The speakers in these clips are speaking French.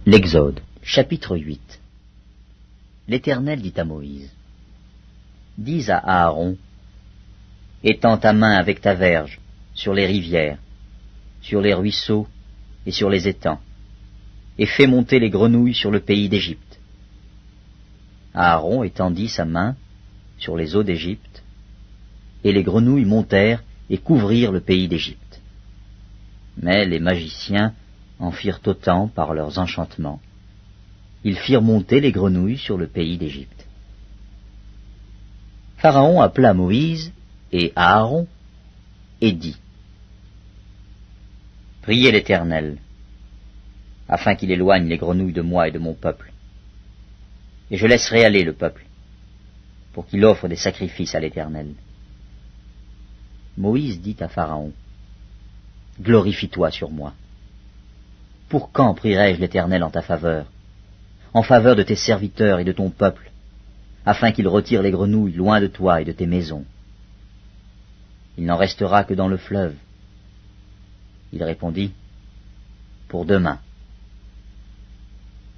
L'Exode, chapitre 8. L'Éternel dit à Moïse, « Dis à Aaron, étends ta main avec ta verge sur les rivières, sur les ruisseaux et sur les étangs, et fais monter les grenouilles sur le pays d'Égypte. » Aaron étendit sa main sur les eaux d'Égypte, et les grenouilles montèrent et couvrirent le pays d'Égypte. Mais les magiciens en firent autant par leurs enchantements. Ils firent monter les grenouilles sur le pays d'Égypte. Pharaon appela Moïse et Aaron et dit, « Priez l'Éternel, afin qu'il éloigne les grenouilles de moi et de mon peuple, et je laisserai aller le peuple, pour qu'il offre des sacrifices à l'Éternel. » Moïse dit à Pharaon, « Glorifie-toi sur moi. Pour quand prierai-je l'Éternel en ta faveur, en faveur de tes serviteurs et de ton peuple, afin qu'il retire les grenouilles loin de toi et de tes maisons? Il n'en restera que dans le fleuve. » Il répondit, « Pour demain. »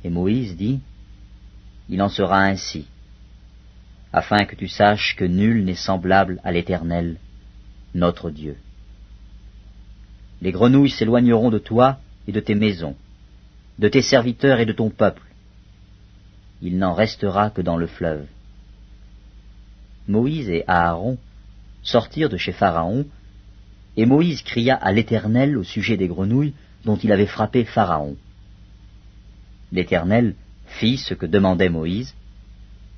Et Moïse dit, « Il en sera ainsi, afin que tu saches que nul n'est semblable à l'Éternel, notre Dieu. Les grenouilles s'éloigneront de toi et de tes maisons, de tes serviteurs et de ton peuple. Il n'en restera que dans le fleuve. » Moïse et Aaron sortirent de chez Pharaon, et Moïse cria à l'Éternel au sujet des grenouilles dont il avait frappé Pharaon. L'Éternel fit ce que demandait Moïse,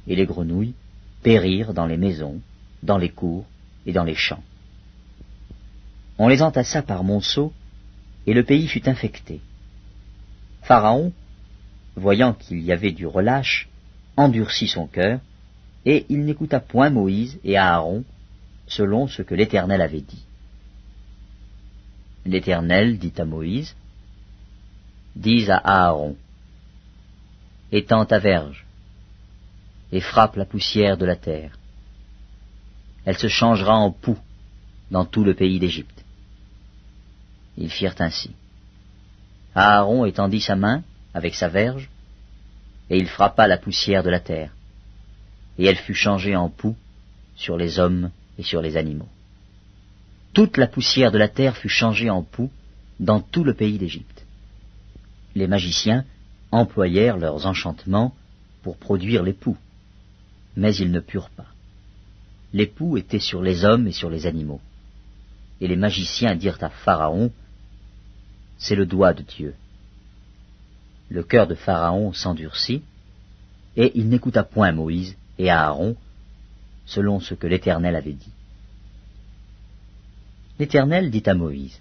et les grenouilles périrent dans les maisons, dans les cours et dans les champs. On les entassa par monceaux, et le pays fut infecté. Pharaon, voyant qu'il y avait du relâche, endurcit son cœur, et il n'écouta point Moïse et Aaron, selon ce que l'Éternel avait dit. L'Éternel dit à Moïse, « Dis à Aaron, étends ta verge, et frappe la poussière de la terre. Elle se changera en poux dans tout le pays d'Égypte. » Ils firent ainsi. Aaron étendit sa main avec sa verge, et il frappa la poussière de la terre, et elle fut changée en poux sur les hommes et sur les animaux. Toute la poussière de la terre fut changée en poux dans tout le pays d'Égypte. Les magiciens employèrent leurs enchantements pour produire les poux, mais ils ne purent pas. Les poux étaient sur les hommes et sur les animaux. Et les magiciens dirent à Pharaon, « C'est le doigt de Dieu. » Le cœur de Pharaon s'endurcit, et il n'écouta point Moïse et Aaron, selon ce que l'Éternel avait dit. L'Éternel dit à Moïse,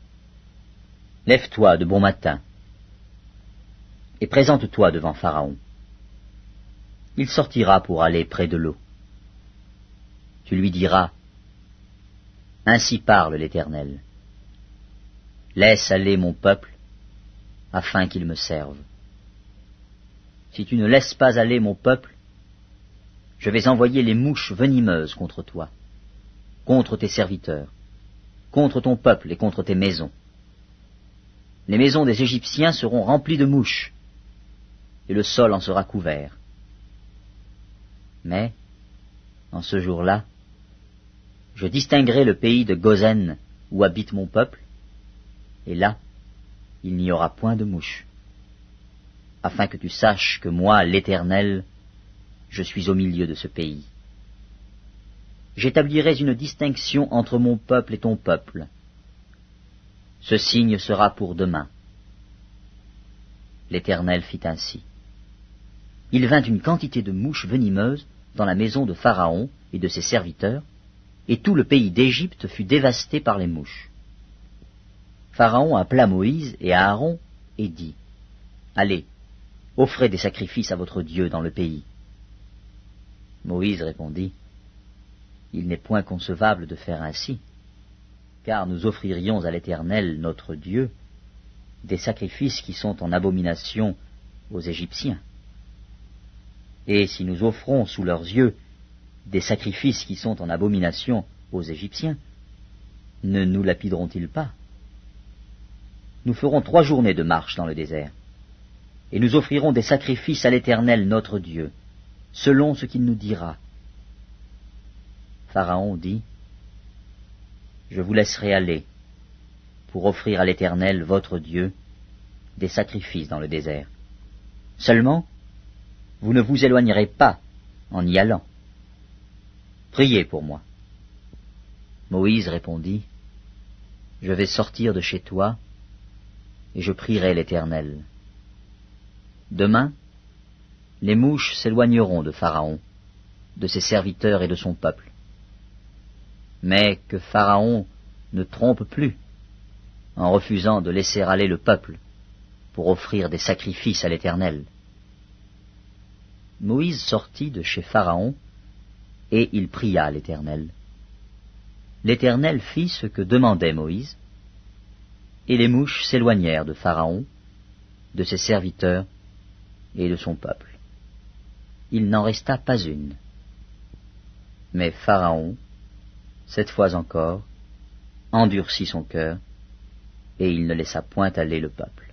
« Lève-toi de bon matin, et présente-toi devant Pharaon. Il sortira pour aller près de l'eau. Tu lui diras, « Ainsi parle l'Éternel. Laisse aller mon peuple, afin qu'il me serve. Si tu ne laisses pas aller mon peuple, je vais envoyer les mouches venimeuses contre toi, contre tes serviteurs, contre ton peuple et contre tes maisons. Les maisons des Égyptiens seront remplies de mouches, et le sol en sera couvert. Mais, en ce jour-là, je distinguerai le pays de Gozen où habite mon peuple, et là, il n'y aura point de mouches, afin que tu saches que moi, l'Éternel, je suis au milieu de ce pays. J'établirai une distinction entre mon peuple et ton peuple. Ce signe sera pour demain. » L'Éternel fit ainsi. Il vint une quantité de mouches venimeuses dans la maison de Pharaon et de ses serviteurs, et tout le pays d'Égypte fut dévasté par les mouches. Pharaon appela Moïse et Aaron et dit, « Allez, offrez des sacrifices à votre Dieu dans le pays. » Moïse répondit, « Il n'est point concevable de faire ainsi, car nous offririons à l'Éternel notre Dieu des sacrifices qui sont en abomination aux Égyptiens. Et si nous offrons sous leurs yeux des sacrifices qui sont en abomination aux Égyptiens, ne nous lapideront-ils pas? Nous ferons 3 journées de marche dans le désert, et nous offrirons des sacrifices à l'Éternel notre Dieu, selon ce qu'il nous dira. » Pharaon dit, « Je vous laisserai aller pour offrir à l'Éternel votre Dieu des sacrifices dans le désert. Seulement, vous ne vous éloignerez pas en y allant. Priez pour moi. » Moïse répondit, « Je vais sortir de chez toi, et je prierai l'Éternel. Demain, les mouches s'éloigneront de Pharaon, de ses serviteurs et de son peuple. Mais que Pharaon ne trompe plus en refusant de laisser aller le peuple pour offrir des sacrifices à l'Éternel. » Moïse sortit de chez Pharaon, et il pria l'Éternel. L'Éternel fit ce que demandait Moïse, et les mouches s'éloignèrent de Pharaon, de ses serviteurs et de son peuple. Il n'en resta pas une. Mais Pharaon, cette fois encore, endurcit son cœur, et il ne laissa point aller le peuple.